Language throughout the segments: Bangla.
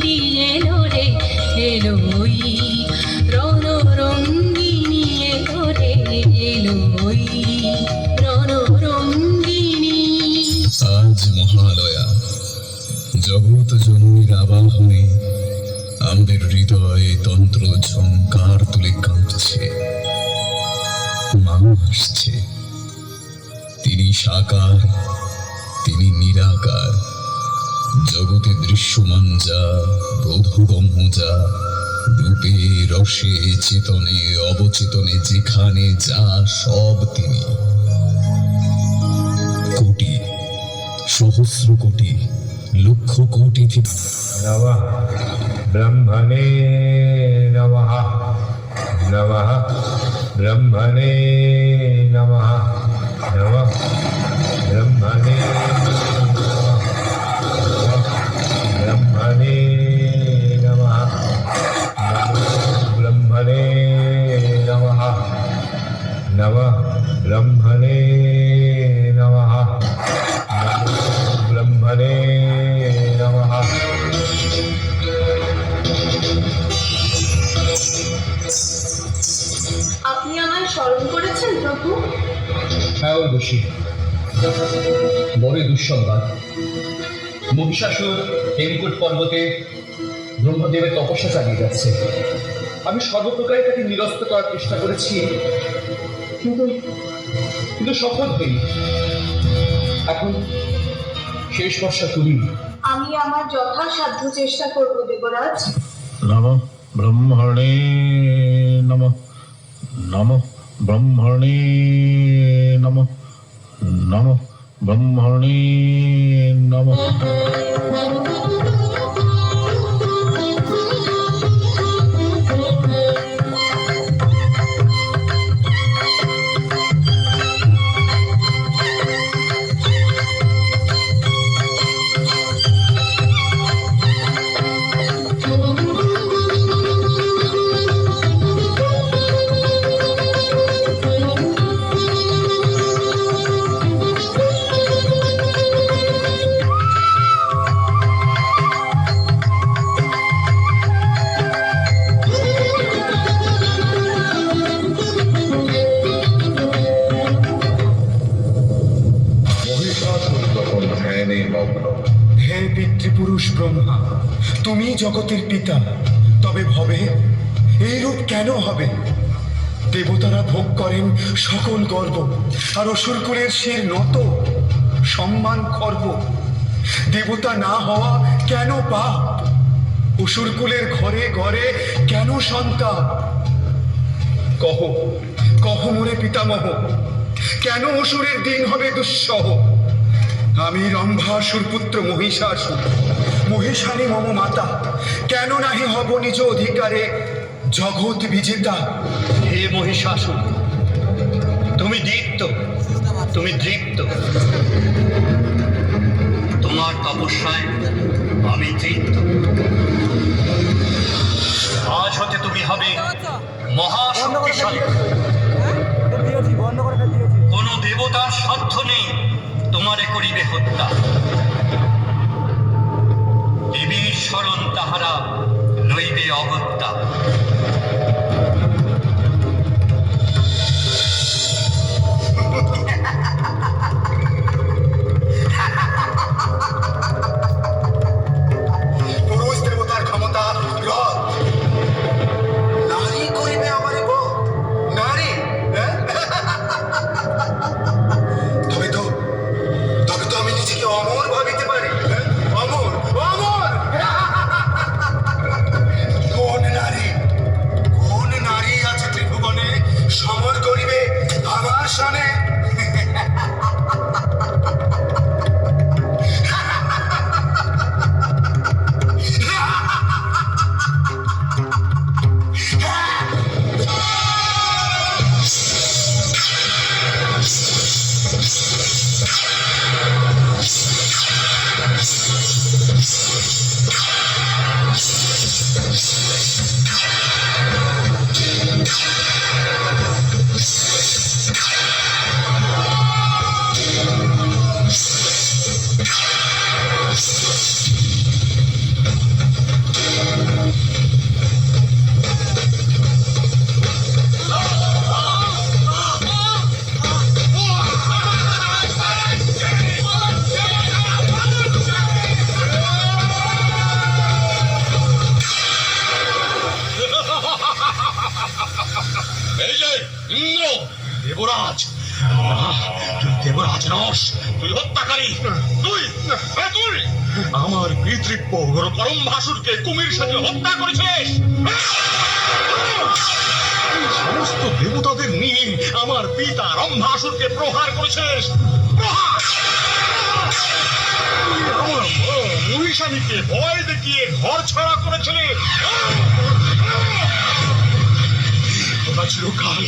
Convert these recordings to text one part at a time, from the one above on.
রঙ্গিনী এলো রে এলো ওই রণরঙ্গিনী এলো রে এলো ওই রণরঙ্গিনী। আজ মহালয়া, জগৎ জননীর আবাহনে আমাদের হৃদয়ে তন্ত্র ঝঙ্কার তুলে কাঁপছে। মা আসছে, তিনি সাকার, তিনি নিরাকার। জগতে দৃশ্যমান যা, বোধগম্য যা, রূপে রসে চেতনে অবচেতনে যেখানে যা, সব তিনি। কোটি, সহস্র কোটি, লক্ষ কোটি থেকে নমঃ ব্রহ্মণে নমঃ নমঃ ব্রহ্মণে নমঃ নমঃ ব্রহ্মণে ব্রহ্মণে নমঃ ব্রহ্মণে নমঃ নমঃ ব্রহ্মণে নমঃ ব্রহ্মণে নমঃ। আপনি আমায় স্মরণ করেছেন প্রভু? হ্যাঁ দোষী, বড়ই দুঃসংবাদ। মহিষাসুর হেমকূট পর্বতে ব্রহ্মদেবের তপস্যা চালিয়ে যাচ্ছে। আমি সর্বপ্রকারে তাকে নিরস্ত করার চেষ্টা করেছি, কিন্তু কিন্তু সফল হইনি। এখন শেষ ভরসা তুমি। আমি আমার যথাসাধ্য চেষ্টা করব দেবরাজ। নমঃ ব্রহ্মণে নমঃ নমঃ ব্রহ্মণে নমঃ নমঃ ব্রহ্মণে নমঃ। হে পিতৃপুরুষ ব্রহ্মা, তুমি জগতের পিতা, তবে ভবে এইরূপ কেন হবে? দেবতারা ভোগ করেন সকল গর্ব, আর অসুরকুলের শির নত, সম্মান খর্ব। দেবতা না হওয়া কেন পাপ? অসুরকুলের ঘরে ঘরে কেন সন্তাপ? কহ কহ মোরে পিতামহ, কেন অসুরের দিন হবে দুঃসহ? আমি রম্ভাসুর পুত্র মহিষাসুর, মহিষানী মম মাতা, কেন নাহি হব নিজ অধিকারে জগৎ বিজেতা? হে মহিষাসুর, তুমি দীপ্ত, তুমি দৃপ্ত। তোমার তপস্যায় আমি তৃপ্ত। আজ হতে তুমি হবে মহাশক্তিশালী। কোন দেবতার সাধ্য নেই তোমারে করিবে হত্যা। দেবীর শরণ তাহারা লইবে অগত্যা। পুরুষ দেবতার ক্ষমতা রথ, নারী করিবে আমারে বধ। নারী তবে তো আমি নিজেকে অমর ভাবিতে পারি। অমর অমর দেবরাজ নস, তুই হত্যাকারী। তুই তুই আমার পিতৃব্য পরম ভাসুরকে কুমির সাথে হত্যা করেছিস। সমস্ত দেবতাদের নিয়ে আমার পিতা রম্ভাসুরকে প্রহার করেছিস। প্রহার! তুই আমার মহিষানীকে ভয় দেখিয়ে ঘর ছাড়া করেছিলি। তোরা চিরকাল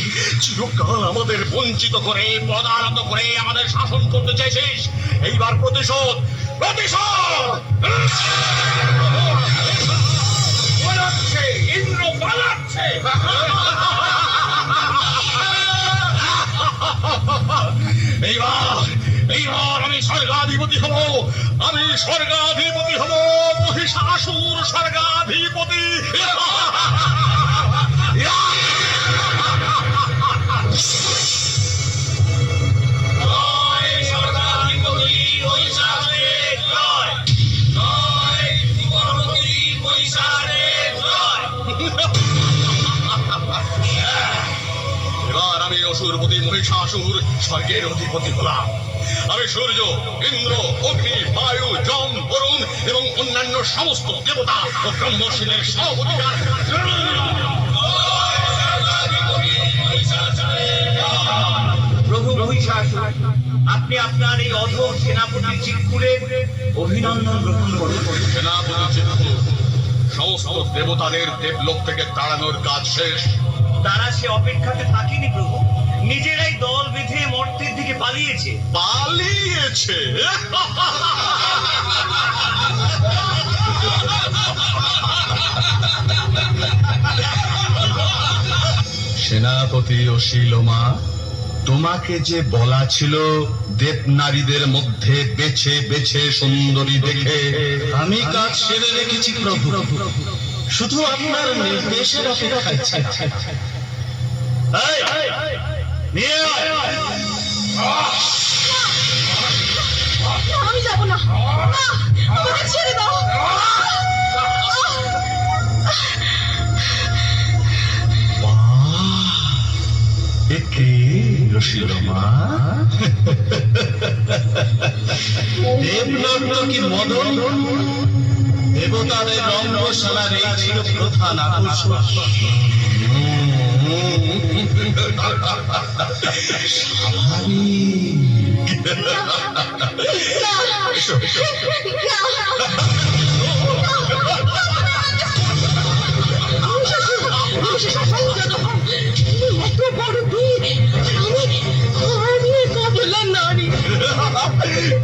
চিরকাল আমাদের বঞ্চিত করে, পদানত করে আমাদের শাসন করতে চাইছিস। এইবার প্রতিশোধ, প্রতিশোধ! পালাচ্ছে, ইন্দ্র পালাচ্ছে। এইবার আমি স্বর্গাধিপতি হব, আমি স্বর্গাধিপতি হব, মহিষাসুর স্বর্গাধিপতি। এবার আমি অসুরপতি মহিষাসুর স্বর্গের অধিপতি হলাম। আমি সূর্য, ইন্দ্র, অগ্নি, বায়ু, যম, বরুণ এবং অন্যান্য সমস্ত দেবতা ও ব্রহ্মশীলের সব অধিকার। প্রভু মহিষাসুর, আপনি আপনার এই অধম সেনাপতি চিৎকুলের অভিনন্দন গ্রহণ করুন। সেনাপতি চিৎকুল, সমস্ত দেবতাদের দেবলোক থেকে তাড়ানোর কাজ শেষ। তারা সে অপেক্ষাতে থাকেনি প্রভু, নিজেরাই দল বেঁধে মর্তের দিকে পালিয়েছে। পালিয়েছে? সেনাপতি ও শিলোমা, তোমাকে যে বলা ছিল দেব নারীদের মধ্যে বেছে বেছে সুন্দরী দেখে, আমি কাজ সেরে রেখেছি প্রভু, শুধু আপনার নির্দেশের অপেক্ষায়। আমি যাব না, না, আমাকে ছেড়ে দাও। একে শিলোমা, দেবনর্তকী মদন, দেবতাদের রঙ্গশালার এই ছিল প্রধান আকর্ষণ।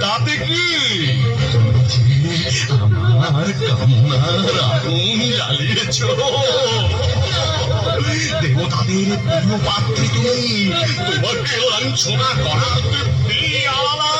তাতে কি আমার কামনার আগুন জ্বালিয়েছ? দেবতাদের প্রিয় পাত্রী তুমি, তোমাকে লাঞ্ছনা করার তৃপ্তি আলাদা।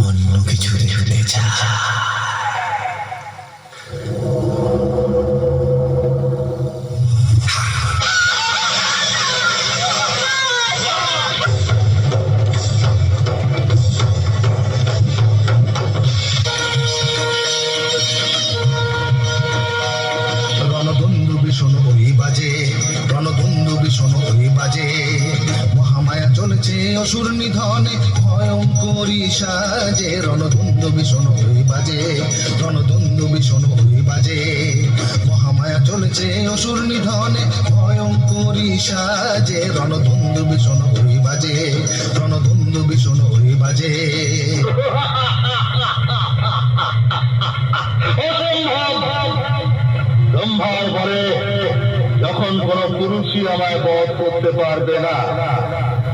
অন্য কিছু দেখতে চাই। রণধন্দু ভীষণ ওই বাজে, রণধন্দু ভীষণ ওই বাজে, মহামায়া চলেছে অসুর নিধনে ভয়ঙ্করী সাজে। রণধন্দু ভীষণ ওই বাজে, রণধন্দু ভীষণ ওই বাজে, মহামায়া চলেছে অসুর নিধনে ভয়ঙ্করী সাজে। রণধন্দু ভীষণ ওই বাজে, রণধন্দু ভীষণ ওই বাজে। ব্রহ্মার পরে যখন কোন পুরুষ পুরুষই আমায় বধ করতে পারবে না,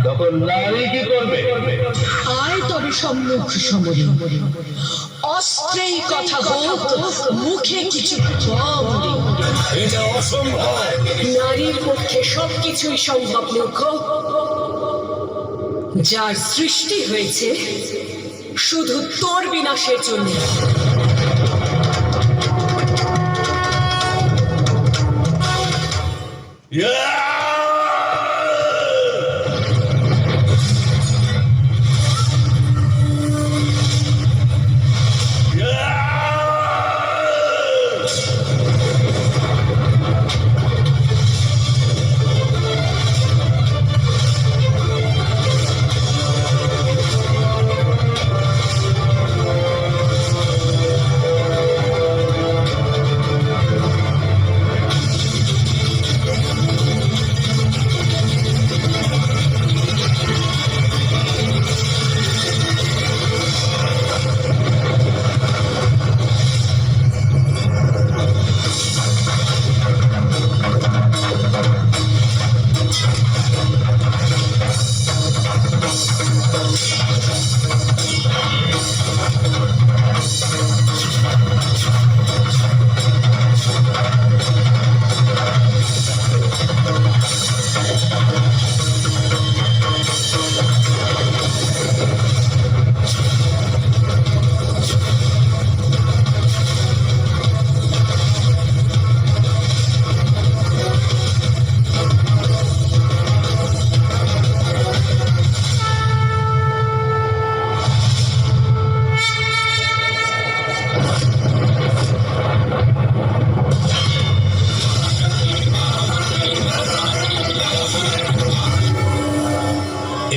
তখন নারী কি করবে? আয় তবে সম্মুখ সমরে, অস্ত্রেই কথা হোক, মুখে কিছু বলে। এটা অসম্ভব। নারীর পক্ষে সবকিছুই সম্ভব মূর্খ। যার সৃষ্টি হয়েছে শুধু তোর বিনাশের জন্য।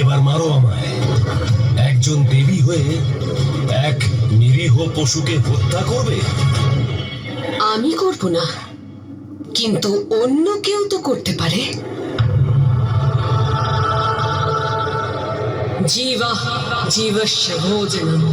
এবার মারো আমায়। একজন দেবী হয়ে এক নিরীহ পশুকে হত্যা করবে? আমি করব না, কিন্তু অন্য কেউ তো করতে পারে। জীবা জীবস্য ভোজনম।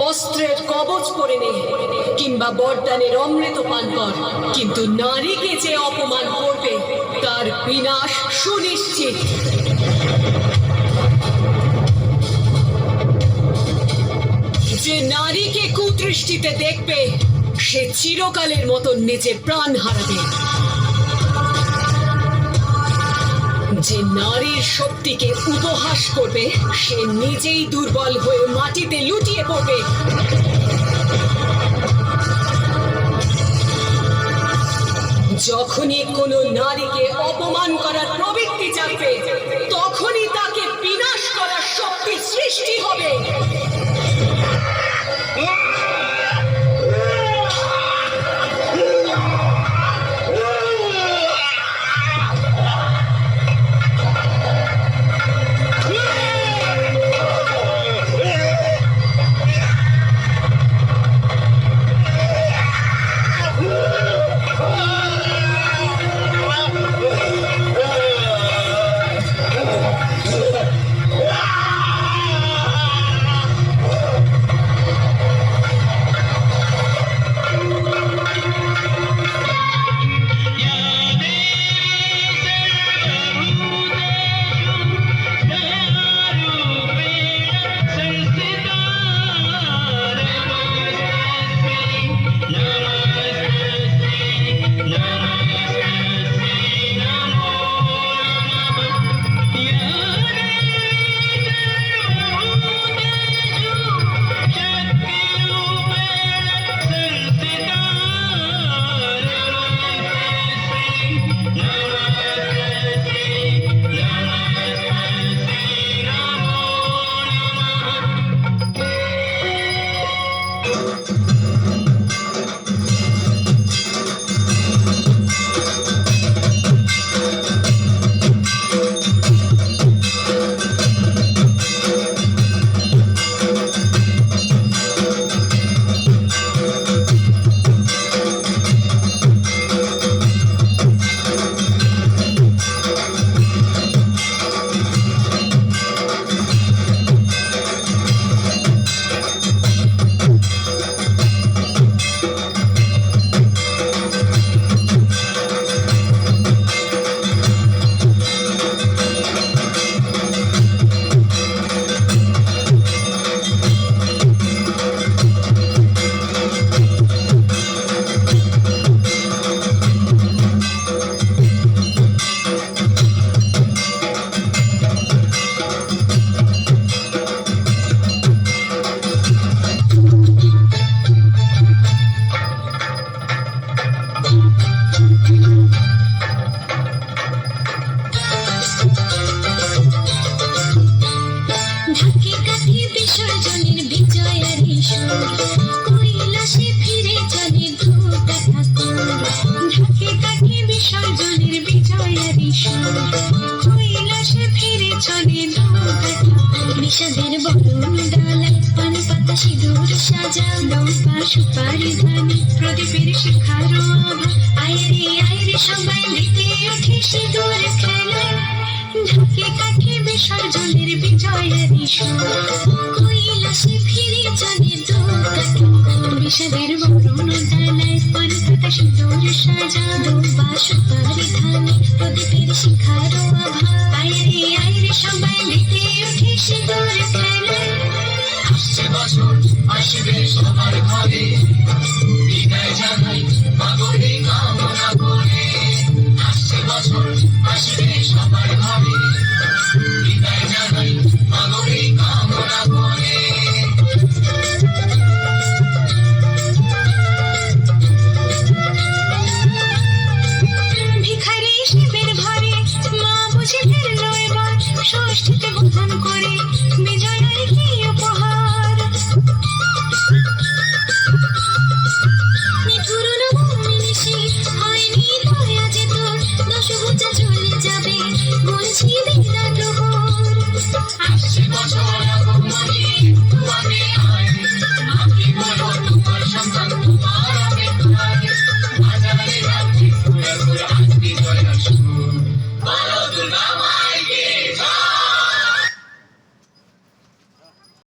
অস্ত্রের কবচ পরে নে কিংবা বরদানের অমৃত পান কর, কিন্তু নারীকে যে অপমান করবে তার বিনাশ সুনিশ্চিত। যে নারীকে কুদৃষ্টিতে দেখবে সে চিরকালের মতো নিজের প্রাণ হারাবে। যে নারীর শক্তিকে উপহাস করবে সে নিজেই দুর্বল হয়ে মাটিতে লুটিয়ে পড়বে। যখনই কোনো নারীকে অপমান করার প্রবৃত্তি জাগবে তখনই তাকে বিনাশ করার শক্তি সৃষ্টি হবে। সিঁদুর সাজাও নৌকা সুপারি ধানে প্রদীপের শিখারো আভা আইরে সবাই মেতে ওঠে সিঁদুর খেলায় ঢাকে কাঠে বিসর্জনের বিজয়ারি কৈলাসে ফিরে চলে দোকাঠি বিষাদের বরুণ ডালায় পরপতা সিঁদুর সাজা নৌকা সুপারি ধানে প্রদীপের শিখারো আভা আইরে সবাই মেতে ওঠে সিঁদুর খেলায় আসছে বছর আসবে সবার ঘরে বিদায় জানাই মাগরে কামনা করে আসছে বছর আসবে সবার ঘরে বিদায় জানাই মাগরে কামনা করে